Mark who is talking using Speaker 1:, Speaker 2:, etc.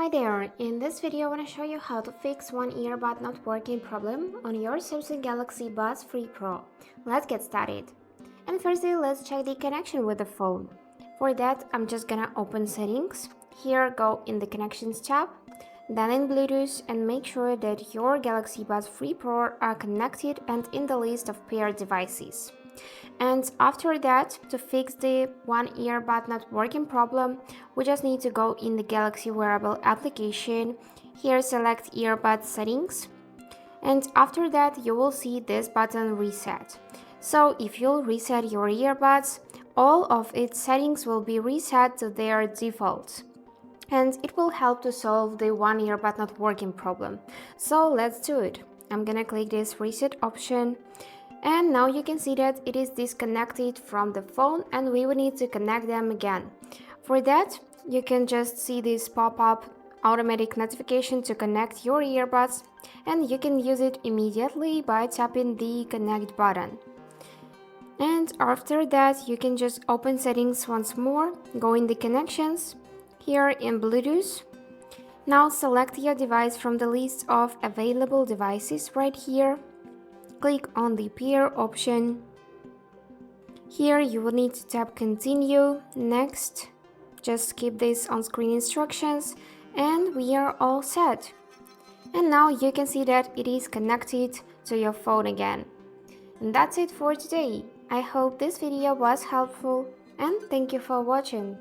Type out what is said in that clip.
Speaker 1: Hi there, in this video I want to show you how to fix one earbud not working problem on your Samsung Galaxy Buds 3 Pro. Let's get started. And firstly, let's check the connection with the phone. For that, I'm just gonna open settings. Here, go in the connections tab, then in Bluetooth, and make sure that your Galaxy Buds 3 Pro are connected and in the list of paired devices. And after that, to fix the one earbud not working problem, we just need to go in the Galaxy wearable application. Here select earbud settings, and after that you will see this button reset. So if you'll reset your earbuds, all of its settings will be reset to their default, and it will help to solve the one earbud not working problem. So let's do it. I'm gonna click this reset option. And now you can see that it is disconnected from the phone and we will need to connect them again. For that, you can just see this pop-up automatic notification to connect your earbuds, and you can use it immediately by tapping the connect button. And after that, you can just open settings once more, go in the connections, here in Bluetooth. Now select your device from the list of available devices right here. Click on the pair option. Here you will need to tap continue, next. Just skip this on-screen instructions and we are all set. And now you can see that it is connected to your phone again. And that's it for today. I hope this video was helpful and thank you for watching.